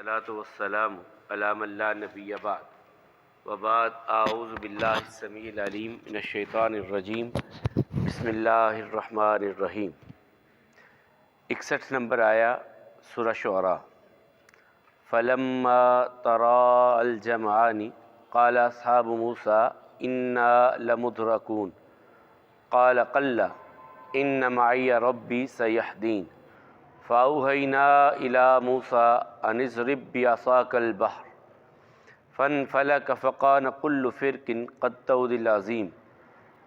الصلاۃ والسلام علی من لا نبی بعد وبعد اعوذ باللہ السمیع العلیم من الشیطان الرجیم بسم اللہ الرحمن الرحیم۔ 61 نمبر آیا سورہ شعراء۔ فلما تراءى الجمعان قال اصحاب موسیٰ انا لمدرکون قال کلا ان معی ربی سیہدین فأوحینا إلی موسیٰ ان اضرب بعصاک البحر فانفلق فکان کل فرق کالطود العظیم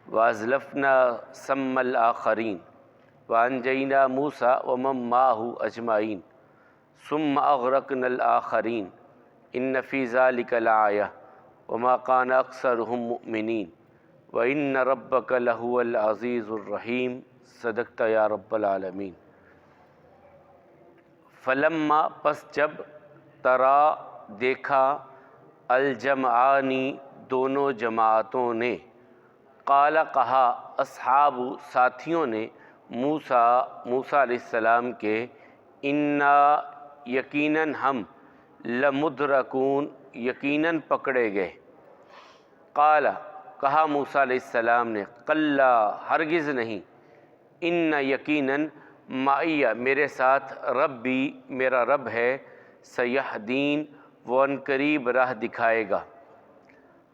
وأزلفنا ثم الآخرین وأنجینا موسیٰ ومن معہ اجمعین ثم اغرقنا الآخرین ان فی ذلک لآیہ وما کان اکثرهم مؤمنین وإن ربک لہو العزیز الرحیم۔ صدقت یا رب العالمین۔ فلما پس جب ترا دیکھا الجمعانی دونوں جماعتوں نے، قال کہا اصحاب ساتھیوں نے موسیٰ علیہ السلام کے، انا یقیناً ہم لمدرکون یقیناً پکڑے گئے۔ قال کہا موسیٰ علیہ السلام نے، کلا ہرگز نہیں، ان یقیناً معیہ میرے ساتھ ربی میرا رب ہے، سیہدین وہ عنقریب راہ دکھائے گا۔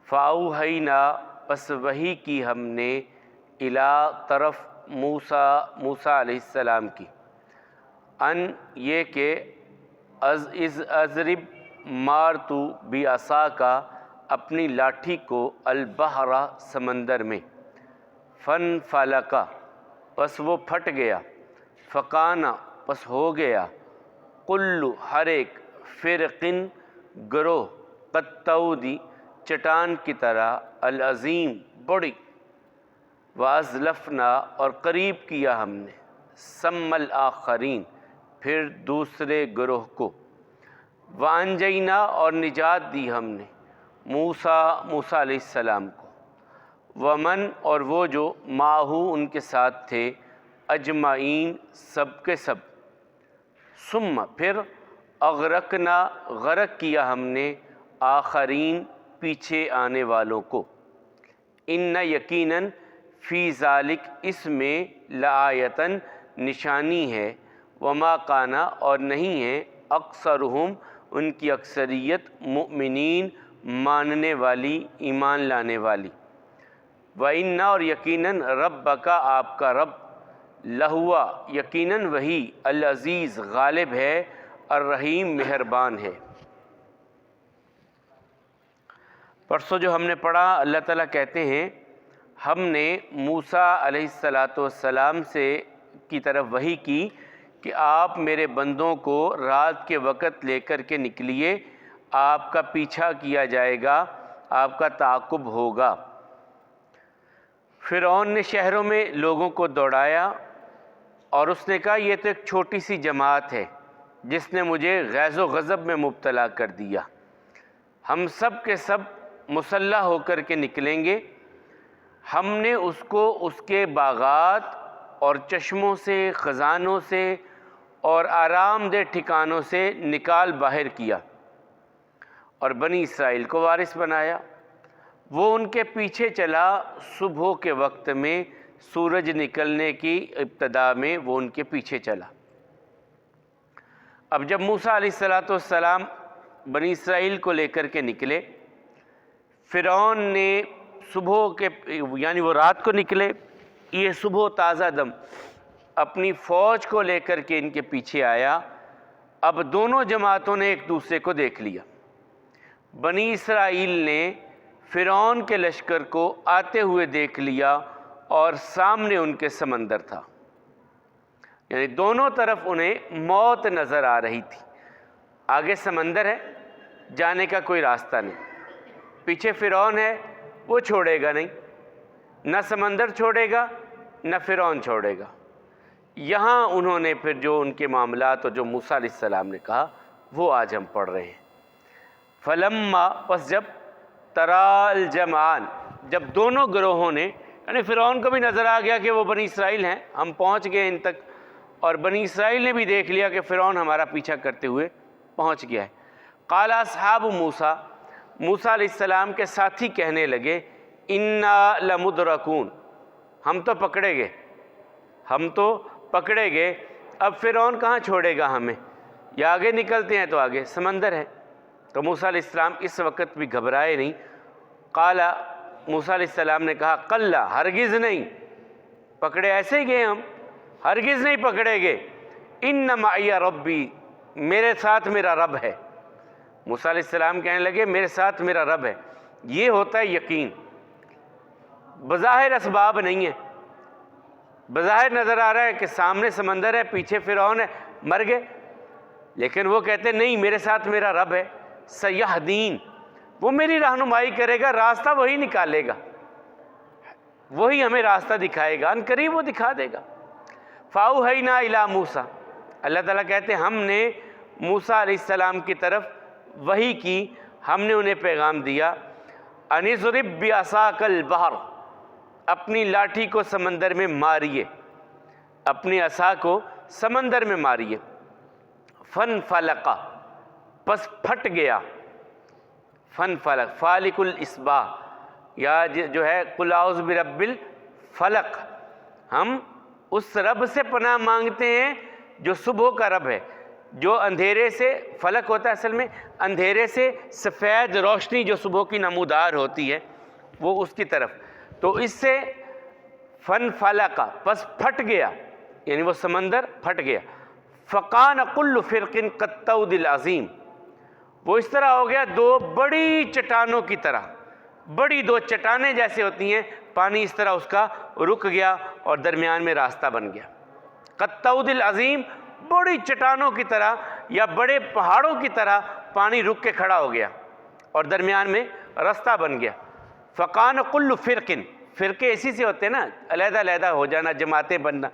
فاوحینا پس وحی کی ہم نے، الا طرف موسیٰ علیہ السلام کی، ان یہ کہ اضرب مار تو بعصاکا اپنی لاٹھی کو، البحر سمندر میں، فانفلقا پس وہ پھٹ گیا، فکانا پس ہو گیا، کل ہر ایک، فرقن گروہ، کالطودی چٹان کی طرح، العظیم بڑی، وازلفنا اور قریب کیا ہم نے، ثم الآخرین پھر دوسرے گروہ کو، وانجینا اور نجات دی ہم نے، موسیٰ علیہ السلام کو، ومن اور وہ جو معہو ان کے ساتھ تھے، اجمعین سب کے سب، ثم پھر اغرقنا غرق کیا ہم نے، آخرین پیچھے آنے والوں کو، ان یقیناً فی ذالک اس میں، لآیتن نشانی ہے، وما کانا اور نہیں ہے، اکثرہم ان کی اکثریت، مؤمنین ماننے والی، ایمان لانے والی، وَإِنَّ اور یقیناً ربک آپ کا رب، لہوا یقیناً وہی، العزیز غالب ہے، الرحیم مہربان ہے۔ پرسوں جو ہم نے پڑھا، اللہ تعالیٰ کہتے ہیں ہم نے موسیٰ علیہ السلام سے کی طرف وحی کی کہ آپ میرے بندوں کو رات کے وقت لے کر کے نکلیے، آپ کا پیچھا کیا جائے گا، آپ کا تعاقب ہوگا۔ فرعون نے شہروں میں لوگوں کو دوڑایا اور اس نے کہا یہ تو ایک چھوٹی سی جماعت ہے جس نے مجھے غیظ و غضب میں مبتلا کر دیا، ہم سب کے سب مسلح ہو کر کے نکلیں گے، ہم نے اس کو اس کے باغات اور چشموں سے، خزانوں سے اور آرام دہ ٹھکانوں سے نکال باہر کیا اور بنی اسرائیل کو وارث بنایا۔ وہ ان کے پیچھے چلا، صبح کے وقت میں، سورج نکلنے کی ابتدا میں وہ ان کے پیچھے چلا۔ اب جب موسیٰ علیہ السلام بنی اسرائیل کو لے کر کے نکلے، فرعون نے صبح کے یعنی وہ رات کو نکلے، یہ صبح تازہ دم اپنی فوج کو لے کر کے ان کے پیچھے آیا۔ اب دونوں جماعتوں نے ایک دوسرے کو دیکھ لیا، بنی اسرائیل نے فرعون کے لشکر کو آتے ہوئے دیکھ لیا اور سامنے ان کے سمندر تھا، یعنی دونوں طرف انہیں موت نظر آ رہی تھی۔ آگے سمندر ہے، جانے کا کوئی راستہ نہیں، پیچھے فرعون ہے، وہ چھوڑے گا نہیں، نہ سمندر چھوڑے گا نہ فرعون چھوڑے گا۔ یہاں انہوں نے پھر جو ان کے معاملات اور جو موسیٰ علیہ السلام نے کہا وہ آج ہم پڑھ رہے ہیں۔ فلما پس جب ترا الجمعان جب دونوں گروہوں نے، یعنی فرعون کو بھی نظر آ گیا کہ وہ بنی اسرائیل ہیں، ہم پہنچ گئے ان تک، اور بنی اسرائیل نے بھی دیکھ لیا کہ فرعون ہمارا پیچھا کرتے ہوئے پہنچ گیا ہے۔ قال اصحاب موسیٰ، موسیٰ علیہ السلام کے ساتھی کہنے لگے انا لمدرکون، ہم تو پکڑے گئے، ہم تو پکڑے گئے، اب فرعون کہاں چھوڑے گا ہمیں، یا آگے نکلتے ہیں تو آگے سمندر ہے۔ تو موسیٰ علیہ السلام اس وقت بھی گھبرائے نہیں۔ قال، موسیٰ علیہ السلام نے کہا کلا، ہرگز نہیں، پکڑے ایسے ہی گئے ہم، ہرگز نہیں پکڑے گئے، ان معی ربی، میرے ساتھ میرا رب ہے۔ موسیٰ علیہ السلام کہنے لگے میرے ساتھ میرا رب ہے۔ یہ ہوتا ہے یقین، بظاہر اسباب نہیں ہے، بظاہر نظر آ رہا ہے کہ سامنے سمندر ہے، پیچھے فرعون ہے، مر گئے، لیکن وہ کہتے نہیں میرے ساتھ میرا رب ہے، سیہدین، وہ میری رہنمائی کرے گا، راستہ وہی نکالے گا، وہی ہمیں راستہ دکھائے گا، ان قریب وہ دکھا دے گا۔ فاوحینا الی موسیٰ، اللہ تعالیٰ کہتے ہیں ہم نے موسیٰ علیہ السلام کی طرف وحی کی، ہم نے انہیں پیغام دیا، ان اضرب بعصاک البحر، اپنی لاٹھی کو سمندر میں ماریے، اپنی عصا کو سمندر میں ماریے، فانفلق، پس پھٹ گیا، فانفلق، فالق الاصباح، یا جو ہے قل اعوذ برب الفلق، ہم اس رب سے پناہ مانگتے ہیں جو صبح کا رب ہے، جو اندھیرے سے، فلق ہوتا ہے اصل میں اندھیرے سے سفید روشنی جو صبح کی نمودار ہوتی ہے، وہ اس کی طرف، تو اس سے فانفلق، پس پھٹ گیا، یعنی وہ سمندر پھٹ گیا، فقان کل فرق کالطود العظیم، وہ اس طرح ہو گیا دو بڑی چٹانوں کی طرح، بڑی دو چٹانیں جیسے ہوتی ہیں، پانی اس طرح اس کا رک گیا اور درمیان میں راستہ بن گیا، کالطود العظیم، بڑی چٹانوں کی طرح یا بڑے پہاڑوں کی طرح پانی رک کے کھڑا ہو گیا اور درمیان میں راستہ بن گیا۔ فقان کل فرق، فرقے اسی سے ہوتے ہیں نا، علیحدہ علیحدہ ہو جانا، جماعتیں بننا،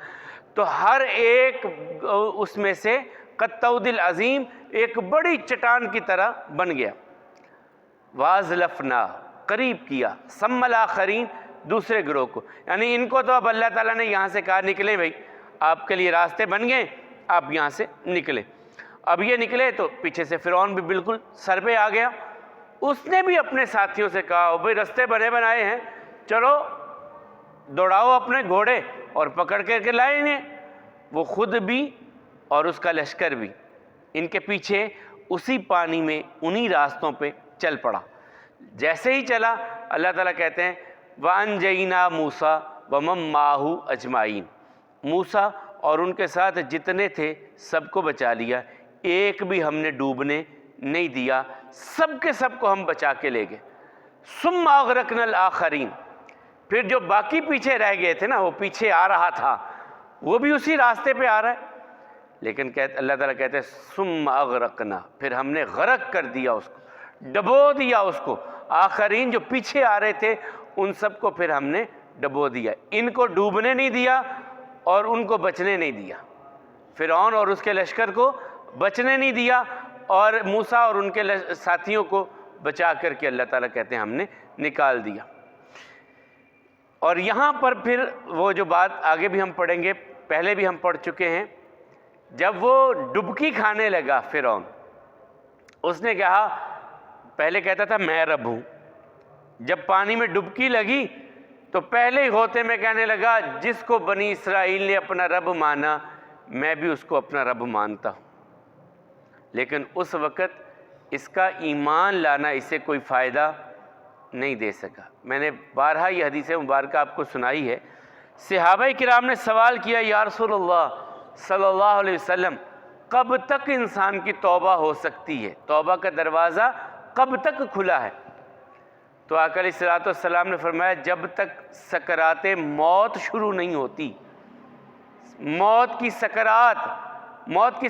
تو ہر ایک اس میں سے کالطود العظیم ایک بڑی چٹان کی طرح بن گیا۔ وازلفنا، قریب کیا، ثم الاخرین، دوسرے گروہ کو، یعنی ان کو تو اب اللہ تعالیٰ نے یہاں سے کہا نکلے بھائی، آپ کے لیے راستے بن گئے، آپ یہاں سے نکلے۔ اب یہ نکلے تو پیچھے سے فرعون بھی بالکل سر پہ آ گیا، اس نے بھی اپنے ساتھیوں سے کہا بھائی رستے بنے بنائے ہیں، چلو دوڑاؤ اپنے گھوڑے اور پکڑ کر کے لائے انہیں۔ وہ خود بھی اور اس کا لشکر بھی ان کے پیچھے اسی پانی میں انہی راستوں پہ چل پڑا۔ جیسے ہی چلا، اللہ تعالیٰ کہتے ہیں وَأَنْجَيْنَا مُوسَىٰ وَمَن مَّعَهُ أَجْمَعِينَ، موسیٰ اور ان کے ساتھ جتنے تھے سب کو بچا لیا، ایک بھی ہم نے ڈوبنے نہیں دیا، سب کے سب کو ہم بچا کے لے گئے۔ ثُمَّ أَغْرَقْنَا الْآخَرِينَ، پھر جو باقی پیچھے رہ گئے تھے نا، وہ پیچھے آ رہا تھا، وہ بھی اسی راستے پہ آ رہا ہے، لیکن اللہ تعالیٰ کہتے ہیں ثُمَّ أَغْرَقْنَا، پھر ہم نے غرق کر دیا اس کو، ڈبو دیا اس کو، آخرین جو پیچھے آ رہے تھے ان سب کو پھر ہم نے ڈبو دیا، ان کو ڈوبنے نہیں دیا اور ان کو بچنے نہیں دیا، فرعون اور اس کے لشکر کو بچنے نہیں دیا، اور موسیٰ اور ان کے ساتھیوں کو بچا کر کے اللہ تعالیٰ کہتے ہیں ہم نے نکال دیا۔ اور یہاں پر پھر وہ جو بات آگے بھی ہم پڑھیں گے، پہلے بھی ہم پڑھ چکے ہیں، جب وہ ڈبکی کھانے لگا فرعون، اس نے کہا، پہلے کہتا تھا میں رب ہوں، جب پانی میں ڈبکی لگی تو پہلے ہی غوطے میں کہنے لگا جس کو بنی اسرائیل نے اپنا رب مانا میں بھی اس کو اپنا رب مانتا ہوں، لیکن اس وقت اس کا ایمان لانا اسے کوئی فائدہ نہیں دے سکا۔ میں نے بارہا یہ حدیث مبارکہ آپ کو سنائی ہے، صحابہ کرام نے سوال کیا یا رسول اللہ صلی اللہ علیہ وسلم، کب تک انسان کی توبہ ہو سکتی ہے، توبہ کا دروازہ کب تک کھلا ہے؟ تو آقا علیہ الصلوۃ والسلام نے فرمایا جب تک سکرات موت شروع نہیں ہوتی۔ موت کی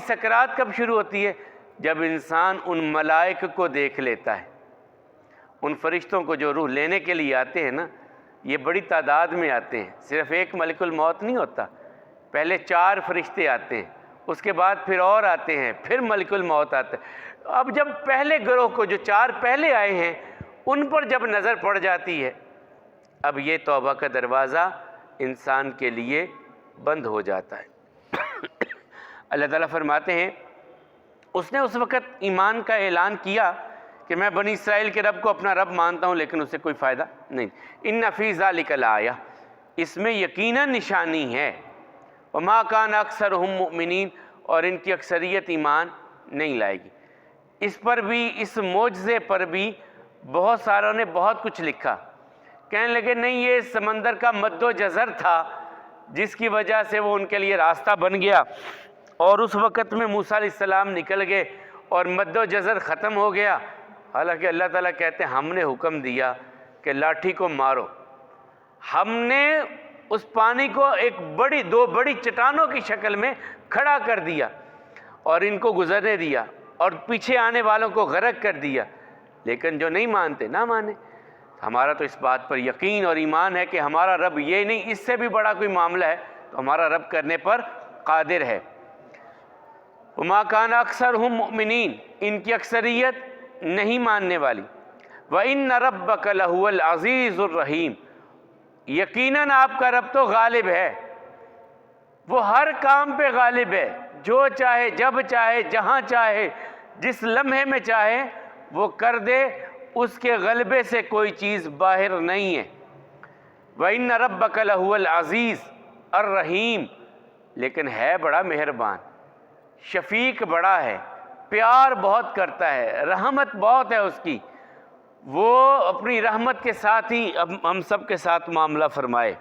سکرات کب شروع ہوتی ہے؟ جب انسان ان ملائک کو دیکھ لیتا ہے، ان فرشتوں کو جو روح لینے کے لیے آتے ہیں نا، یہ بڑی تعداد میں آتے ہیں، صرف ایک ملک الموت نہیں ہوتا، پہلے 4 فرشتے آتے ہیں، اس کے بعد پھر اور آتے ہیں، پھر ملک الموت آتا ہے۔ اب جب پہلے گروہ کو جو 4 پہلے آئے ہیں ان پر جب نظر پڑ جاتی ہے، اب یہ توبہ کا دروازہ انسان کے لیے بند ہو جاتا ہے۔ اللہ تعالیٰ فرماتے ہیں اس نے اس وقت ایمان کا اعلان کیا کہ میں بنی اسرائیل کے رب کو اپنا رب مانتا ہوں، لیکن اس سے کوئی فائدہ نہیں۔ ان فی ذلک لآیہ، اس میں یقیناً نشانی ہے۔ وما کان اکثرہم مؤمنین، اور ان کی اکثریت ایمان نہیں لائے گی۔ اس پر بھی، اس معجزے پر بھی بہت ساروں نے بہت کچھ لکھا، کہنے لگے نہیں یہ سمندر کا مد و جزر تھا جس کی وجہ سے وہ ان کے لیے راستہ بن گیا، اور اس وقت میں موسیٰ علیہ السلام نکل گئے اور مد و جزر ختم ہو گیا۔ حالانکہ اللہ تعالیٰ کہتے ہیں ہم نے حکم دیا کہ لاٹھی کو مارو، ہم نے اس پانی کو دو بڑی چٹانوں کی شکل میں کھڑا کر دیا اور ان کو گزرنے دیا اور پیچھے آنے والوں کو غرق کر دیا، لیکن جو نہیں مانتے نہ مانے۔ ہمارا تو اس بات پر یقین اور ایمان ہے کہ ہمارا رب یہ نہیں، اس سے بھی بڑا کوئی معاملہ ہے تو ہمارا رب کرنے پر قادر ہے۔ وما کان اکثرہم مؤمنین، ان کی اکثریت نہیں ماننے والی۔ وَإِنَّ رَبَّكَ لَهُوَ الْعَزِيزُ الرَّحِيمُ، یقیناً آپ کا رب تو غالب ہے، وہ ہر کام پہ غالب ہے، جو چاہے جب چاہے جہاں چاہے جس لمحے میں چاہے وہ کر دے، اس کے غلبے سے کوئی چیز باہر نہیں ہے۔ وَإِنَّ رَبَّكَ لَهُوَ الْعَزِيزُ الرَّحِيمُ، لیکن ہے بڑا مہربان، شفیق بڑا ہے، پیار بہت کرتا ہے، رحمت بہت ہے اس کی، وہ اپنی رحمت کے ساتھ ہی ہم سب کے ساتھ معاملہ فرمائے۔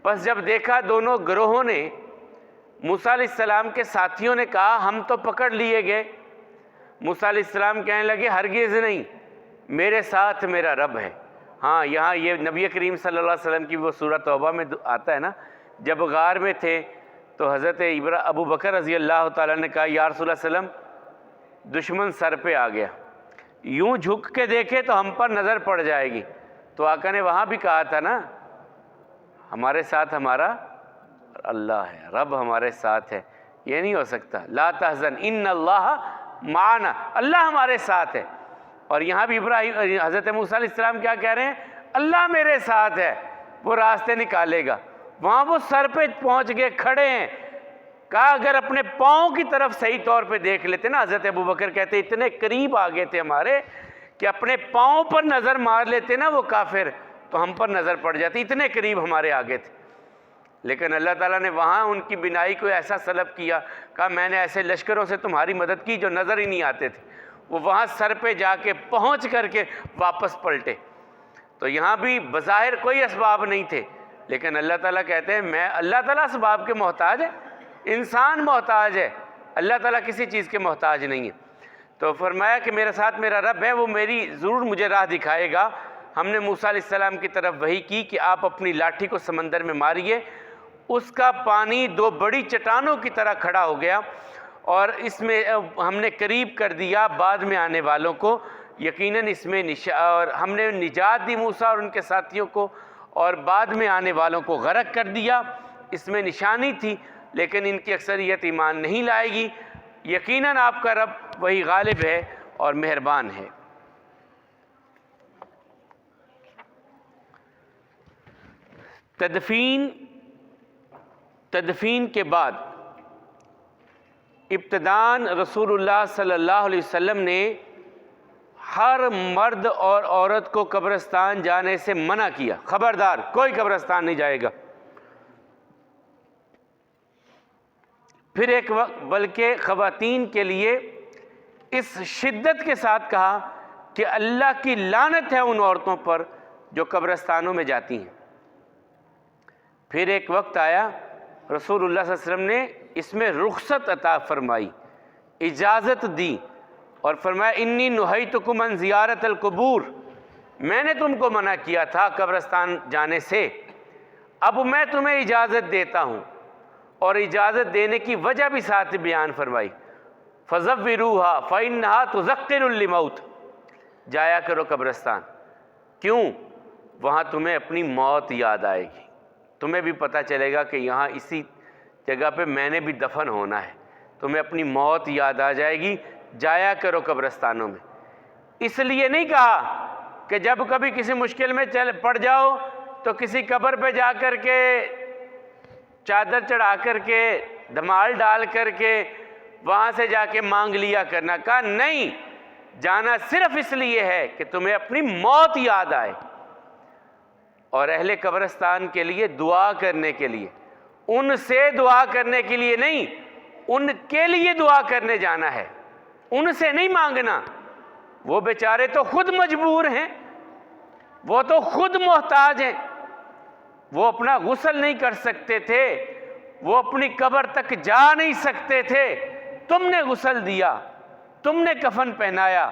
بس جب دیکھا دونوں گروہوں نے، موسیٰ علیہ السلام کے ساتھیوں نے کہا ہم تو پکڑ لیے گئے، موسیٰ علیہ السلام کہنے لگے ہرگز نہیں، میرے ساتھ میرا رب ہے۔ ہاں یہاں یہ نبی کریم صلی اللہ علیہ وسلم کی وہ سورہ توبہ میں آتا ہے نا، جب غار میں تھے تو حضرت ابو بکر رضی اللہ تعالیٰ نے کہا یا رسول اللہ علیہ وسلم دشمن سر پہ آ گیا، یوں جھک کے دیکھے تو ہم پر نظر پڑ جائے گی۔ تو آقا نے وہاں بھی کہا تھا نا ہمارے ساتھ ہمارا اللہ ہے، رب ہمارے ساتھ ہے، یہ نہیں ہو سکتا۔ لا تحزن ان اللہ معنا، اللہ ہمارے ساتھ ہے۔ اور یہاں بھی حضرت موسیٰ علیہ السلام کیا کہہ رہے ہیں؟ اللہ میرے ساتھ ہے، وہ راستے نکالے گا۔ وہاں وہ سر پہ پہنچ گئے، کھڑے ہیں۔ کہا اگر اپنے پاؤں کی طرف صحیح طور پہ دیکھ لیتے نا، حضرت ابو بکر کہتے اتنے قریب آ گئے تھے ہمارے کہ اپنے پاؤں پر نظر مار لیتے نا وہ کافر تو ہم پر نظر پڑ جاتی، اتنے قریب ہمارے آگے تھے۔ لیکن اللہ تعالیٰ نے وہاں ان کی بینائی کو ایسا سلب کیا، کہا میں نے ایسے لشکروں سے تمہاری مدد کی جو نظر ہی نہیں آتے تھے، وہ وہاں سر پہ جا کے پہنچ کر کے واپس پلٹے۔ تو یہاں بھی بظاہر کوئی اسباب نہیں تھے، لیکن اللہ تعالیٰ کہتے ہیں اللہ تعالیٰ اسباب کے محتاج ہے، انسان محتاج ہے، اللہ تعالیٰ کسی چیز کے محتاج نہیں ہے۔ تو فرمایا کہ میرے ساتھ میرا رب ہے، وہ میری ضرور مجھے راہ دکھائے گا۔ ہم نے موسیٰ علیہ السلام کی طرف وحی کی کہ آپ اپنی لاٹھی کو سمندر میں ماریے، اس کا پانی دو بڑی چٹانوں کی طرح کھڑا ہو گیا، اور اس میں ہم نے قریب کر دیا بعد میں آنے والوں کو، یقیناً اس میں اور ہم نے نجات دی موسیٰ اور ان کے ساتھیوں کو، اور بعد میں آنے والوں کو غرق کر دیا۔ اس میں نشانی تھی، لیکن ان کی اکثریت ایمان نہیں لائے گی۔ یقیناً آپ کا رب وہی غالب ہے اور مہربان ہے۔ تدفین کے بعد ابتداً رسول اللہ صلی اللہ علیہ وسلم نے ہر مرد اور عورت کو قبرستان جانے سے منع کیا، خبردار کوئی قبرستان نہیں جائے گا۔ پھر ایک وقت بلکہ خواتین کے لیے اس شدت کے ساتھ کہا کہ اللہ کی لعنت ہے ان عورتوں پر جو قبرستانوں میں جاتی ہیں۔ پھر ایک وقت آیا رسول اللہ صلی اللہ علیہ وسلم نے اس میں رخصت عطا فرمائی، اجازت دی، اور فرمایا انی نہیتکم عن زیارت القبور، میں نے تم کو منع کیا تھا قبرستان جانے سے، اب میں تمہیں اجازت دیتا ہوں، اور اجازت دینے کی وجہ بھی ساتھ بیان فرمائی، فزوروها فإنها تذکر الموت، جایا کرو قبرستان، کیوں؟ وہاں تمہیں اپنی موت یاد آئے گی، تمہیں بھی پتہ چلے گا کہ یہاں اسی جگہ پہ میں نے بھی دفن ہونا ہے، تمہیں اپنی موت یاد آ جائے گی، جایا کرو قبرستانوں میں۔ اس لیے نہیں کہا کہ جب کبھی کسی مشکل میں پڑ جاؤ تو کسی قبر پہ جا کر کے چادر چڑھا کر کے دھمال ڈال کر کے وہاں سے جا کے مانگ لیا کرنا. کہا نہیں، جانا صرف اس لیے ہے کہ تمہیں اپنی موت یاد آئے، اور اہل قبرستان کے لیے دعا کرنے کے لیے، ان سے دعا کرنے کے لیے نہیں، ان کے لیے دعا کرنے جانا ہے، ان سے نہیں مانگنا. وہ بیچارے تو خود مجبور ہیں، وہ تو خود محتاج ہیں، وہ اپنا غسل نہیں کر سکتے تھے، وہ اپنی قبر تک جا نہیں سکتے تھے. تم نے غسل دیا، تم نے کفن پہنایا،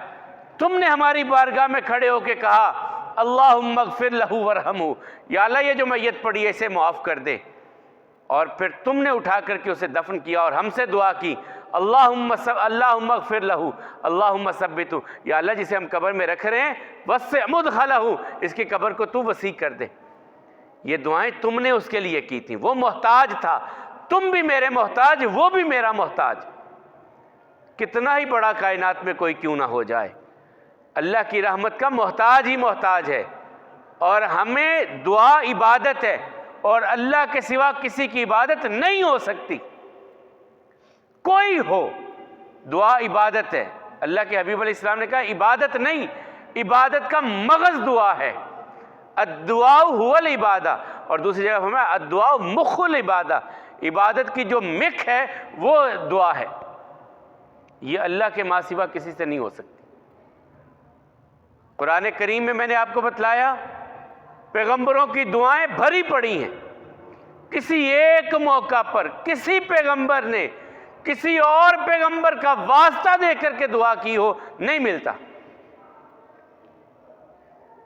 تم نے ہماری بارگاہ میں کھڑے ہو کے کہا اللہم اغفر لہ ورحمہ، یا اللہ یہ جو میت پڑی ہے اسے معاف کر دے. اور پھر تم نے اٹھا کر کے اسے دفن کیا اور ہم سے دعا کی اللہم اغفر لہ اللہم ثبتہ، یا اللہ جسے ہم قبر میں رکھ رہے ہیں وسع مدخلہ، اس کی قبر کو تو وسیع کر دے. یہ دعائیں تم نے اس کے لیے کی تھیں. وہ محتاج تھا، تم بھی میرے محتاج، وہ بھی میرا محتاج. کتنا ہی بڑا کائنات میں کوئی کیوں نہ ہو جائے، اللہ کی رحمت کا محتاج ہی محتاج ہے. اور ہمیں دعا عبادت ہے، اور اللہ کے سوا کسی کی عبادت نہیں ہو سکتی. کوئی ہو، دعا عبادت ہے. اللہ کے حبیب علیہ السلام نے کہا عبادت نہیں، عبادت کا مغز دعا ہے. الدعاء هو العبادہ، اور دوسری جگہ فرمایا الدعاء مخ العبادہ، عبادت کی جو مکھ ہے وہ دعا ہے. یہ اللہ کے ماں سوا کسی سے نہیں ہو سکتی. قرآن کریم میں نے آپ کو بتلایا پیغمبروں کی دعائیں بھری پڑی ہیں. کسی ایک موقع پر کسی پیغمبر نے کسی اور پیغمبر کا واسطہ دے کر کے دعا کی ہو نہیں ملتا.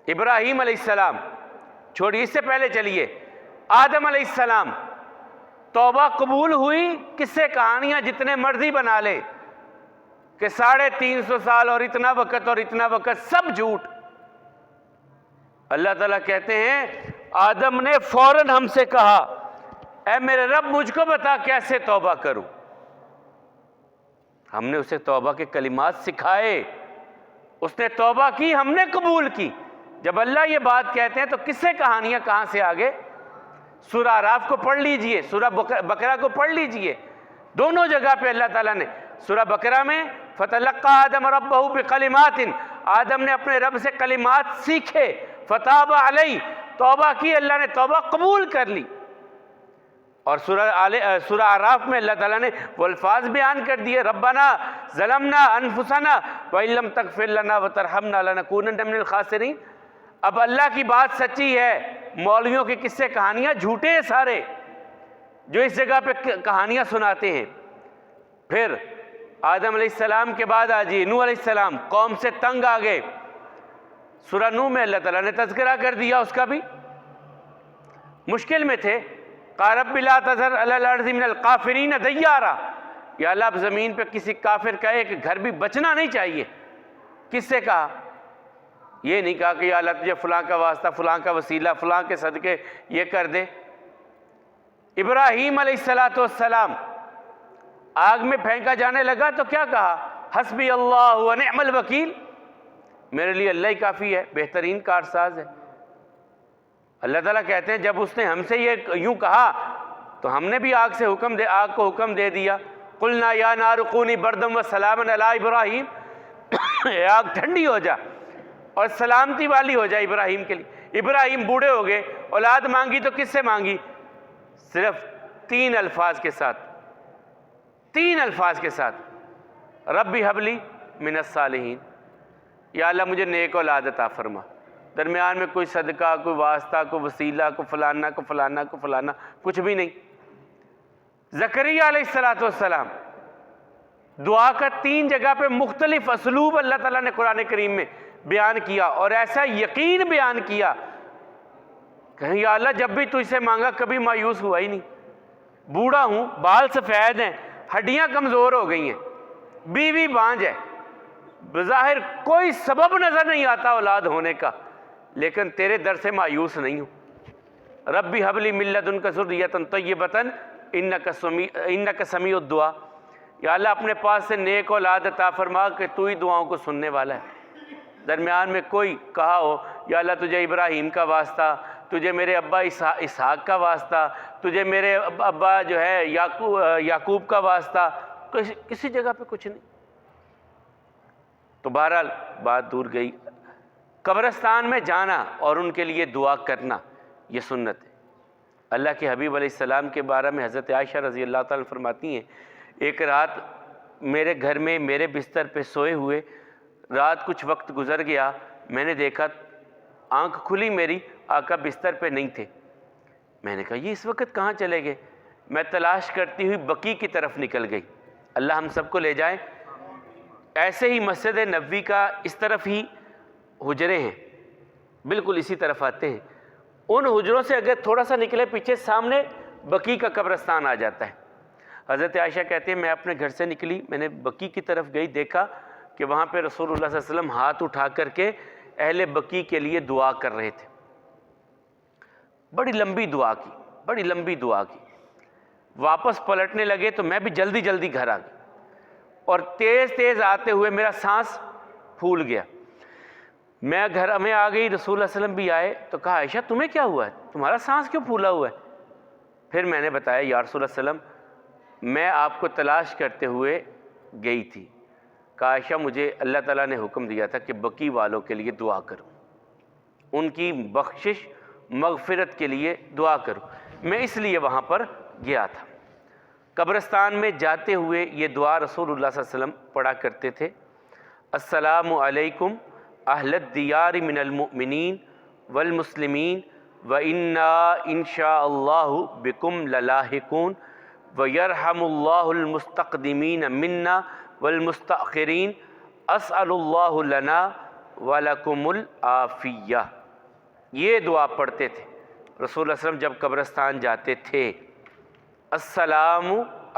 ابراہیم علیہ السلام چھوڑیے، اس سے پہلے چلیے آدم علیہ السلام، توبہ قبول ہوئی. کس سے کہانیاں جتنے مرضی بنا لیں کہ 350 سال اور اتنا وقت سب جھوٹ. اللہ تعالیٰ کہتے ہیں آدم نے فوراً ہم سے کہا اے میرے رب مجھ کو بتا کیسے توبہ کروں. ہم نے اسے توبہ کے کلمات سکھائے، اس نے توبہ کی، ہم نے قبول کی. جب اللہ یہ بات کہتے ہیں تو کس سے کہانیاں کہاں سے آگے؟ سورہ اعراف کو پڑھ لیجئے، سورہ بقرہ کو پڑھ لیجئے. دونوں جگہ پہ اللہ تعالیٰ نے، سورہ بقرہ میں فَتَلَقَّى آدَمَ رَبَّهُ بِقَلِمَاتٍ، آدم نے اپنے رب سے کلمات سیکھے، فَتَابَ عَلَيْهِ، توبہ کی، اللہ نے توبہ قبول کر لی. اور سورہ اعراف میں اللہ تعالیٰ نے وہ الفاظ بیان کر دیے ربنا ظلمنا انفسنا وَإِن لَّمْ تَغْفِرْ لَنَا وَتَرْحَمْنَا لَنَكُونَنَّ مِنَ الْخَاسِرِينَ. اب اللہ کی بات سچی ہے، مولویوں کے قصے کہانیاں جھوٹے ہیں سارے جو اس جگہ پہ کہانیاں سناتے ہیں. پھر آدم علیہ السلام کے بعد آجیے نوح علیہ السلام، قوم سے تنگ آ گئے. سورہ نوح میں اللہ تعالیٰ نے تذکرہ کر دیا اس کا بھی. مشکل میں تھے، قال رب لا تذر علی الارض من الکافرین دیارا، یا اللہ اب زمین پہ کسی کافر کا ایک گھر بھی بچنا نہیں چاہیے. کس سے کہا؟ یہ نہیں کہا کہ یا اللہ تجھے فلاں کا واسطہ، فلاں کا وسیلہ، فلاں کے صدقے یہ کر دے. ابراہیم علیہ السلام آگ میں پھینکا جانے لگا تو کیا کہا؟ حسبی اللہ ونعم الوکیل، میرے لیے اللہ ہی کافی ہے، بہترین کارساز ہے. اللہ تعالیٰ کہتے ہیں جب اس نے ہم سے یہ یوں کہا تو ہم نے بھی آگ کو حکم دے دیا قلنا یا نار کونی بردم وسلاما علی ابراہیم، آگ ٹھنڈی ہو جا اور سلامتی والی ہو جائے ابراہیم کے لیے. ابراہیم بوڑھے ہو گئے، اولاد مانگی تو کس سے مانگی؟ صرف 3 الفاظ کے ساتھ، 3 الفاظ کے ساتھ، ربی حبلی من الصالحین، یا اللہ مجھے نیک اولاد عطا فرما. درمیان میں کوئی صدقہ، کوئی واسطہ، کوئی وسیلہ، کوئی فلانا کچھ بھی نہیں. زکریا علیہ السلام دعا کا 3 جگہ پہ مختلف اسلوب اللہ تعالیٰ نے قرآن کریم میں بیان کیا، اور ایسا یقین بیان کیا کہ یا اللہ جب بھی تجھ سے مانگا کبھی مایوس ہوا ہی نہیں. بوڑھا ہوں، بال سفید ہیں، ہڈیاں کمزور ہو گئی ہیں، بیوی بانجھ ہے، بظاہر کوئی سبب نظر نہیں آتا اولاد ہونے کا، لیکن تیرے در سے مایوس نہیں ہوں. ربی حبلی من لدنک ذریۃ طیبۃ انک سمیع الدعاء، یا اللہ اپنے پاس سے نیک اولاد عطا فرما کہ تو ہی دعاؤں کو سننے والا ہے. درمیان میں کوئی کہا ہو یا اللہ تجھے ابراہیم کا واسطہ، تجھے میرے ابا اسحاق کا واسطہ، تجھے میرے ابا جو ہے یعقوب کا واسطہ، کسی جگہ پہ کچھ نہیں. تو بہرحال بات دور گئی. قبرستان میں جانا اور ان کے لیے دعا کرنا یہ سنت ہے. اللہ کے حبیب علیہ السلام کے بارے میں حضرت عائشہ رضی اللہ تعالیٰ فرماتی ہیں ایک رات میرے گھر میں میرے بستر پہ سوئے ہوئے رات کچھ وقت گزر گیا, میں نے دیکھا آنکھ کھلی میری, آقا بستر پہ نہیں تھے. میں نے کہا یہ اس وقت کہاں چلے گئے؟ میں تلاش کرتی ہوئی بقیع کی طرف نکل گئی. اللہ ہم سب کو لے جائے. ایسے ہی مسجد نبوی کا اس طرف ہی حجرے ہیں, بالکل اسی طرف آتے ہیں. ان حجروں سے اگر تھوڑا سا نکلے پیچھے سامنے بقیع کا قبرستان آ جاتا ہے. حضرت عائشہ کہتے ہیں میں اپنے گھر سے نکلی, میں نے بقیع کی طرف گئی, دیکھا کہ وہاں پہ رسول اللہ صلی اللہ علیہ وسلم ہاتھ اٹھا کر کے اہل بقیع کے لیے دعا کر رہے تھے. بڑی لمبی دعا کی, بڑی لمبی دعا کی. واپس پلٹنے لگے تو میں بھی جلدی جلدی گھر آ گیا اور تیز تیز آتے ہوئے میرا سانس پھول گیا. میں گھر میں آ گئی, رسول اللہ صلی اللہ علیہ وسلم بھی آئے تو کہا عائشہ تمہیں کیا ہوا ہے, تمہارا سانس کیوں پھولا ہوا ہے؟ پھر میں نے بتایا یا رسول اللہ صلی اللہ علیہ وسلم میں آپ کو تلاش کرتے ہوئے گئی تھی. کہا عائشہ مجھے اللہ تعالیٰ نے حکم دیا تھا کہ بقیع والوں کے لیے دعا کرو, ان کی بخشش مغفرت کے لیے دعا کرو, میں اس لیے وہاں پر گیا تھا. قبرستان میں جاتے ہوئے یہ دعا رسول اللہ صلی اللہ علیہ وسلم پڑھا کرتے تھے. السلام علیکم اہل الدیار من المؤمنین والمسلمین وَإِنَّا إِن شَاءَ اللَّهُ بِكُمْ لَلَاحِقُونَ وَيَرْحَمُ اللَّهُ الْمُسْتَقْدِمِينَ مِنَّا وَالْمُسْتَأْخِرِينَ أَسْأَلُ اللَّهُ لَنَا وَلَكُمُ الْعَافِيَّةَ. یہ دعا پڑھتے تھے رسول اللہ صلی اللہ علیہ وسلم جب قبرستان جاتے تھے. السلام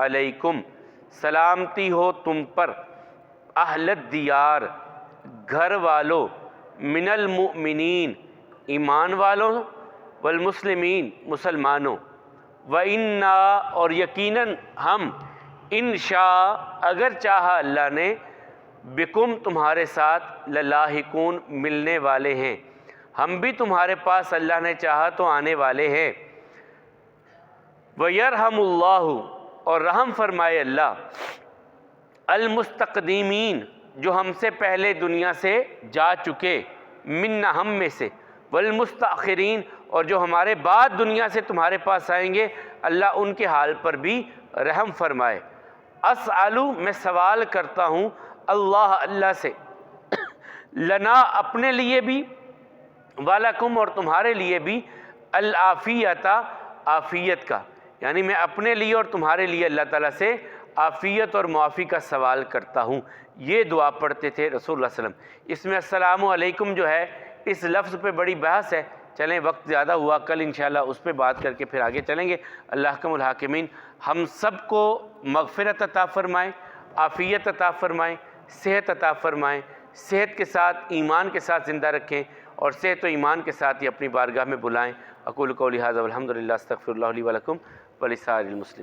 علیکم, سلامتی ہو تم پر, اہل الدیار, گھر والوں, من المؤمنین, ایمان والوں, والمسلمین, مسلمانوں, وَإِنَّا اور یقیناً ہم, انشاء اگر چاہا اللہ نے, بکم تمہارے ساتھ, للاحقون ملنے والے ہیں, ہم بھی تمہارے پاس اللہ نے چاہا تو آنے والے ہیں. وَيَرْحَمُ اللَّهُ اور رحم فرمائے اللہ, المستقدمین جو ہم سے پہلے دنیا سے جا چکے, منا ہم میں سے, والمستاخرین اور جو ہمارے بعد دنیا سے تمہارے پاس آئیں گے, اللہ ان کے حال پر بھی رحم فرمائے. اسألو میں سوال کرتا ہوں, اللہ سے, لنا اپنے لیے بھی, ولکم اور تمہارے لیے بھی, العافیت عافیت کا, یعنی میں اپنے لیے اور تمہارے لیے اللہ تعالیٰ سے عافیت اور معافی کا سوال کرتا ہوں. یہ دعا پڑھتے تھے رسول اللہ صلی اللہ علیہ وسلم. اس میں السلام علیکم جو ہے اس لفظ پہ بڑی بحث ہے, چلیں وقت زیادہ ہوا, کل انشاءاللہ اس پہ بات کر کے پھر آگے چلیں گے. اللہ احکم الحاکمین ہم سب کو مغفرت عطا فرمائیں, عافیت عطا فرمائیں, صحت عطا فرمائیں, صحت کے ساتھ ایمان کے ساتھ زندہ رکھیں اور صحت و ایمان کے ساتھ ہی اپنی بارگاہ میں بلائیں. اقول قولی ھذا والحمد للہ استغفر اللہ لی ولکم ولسائر المسلمین.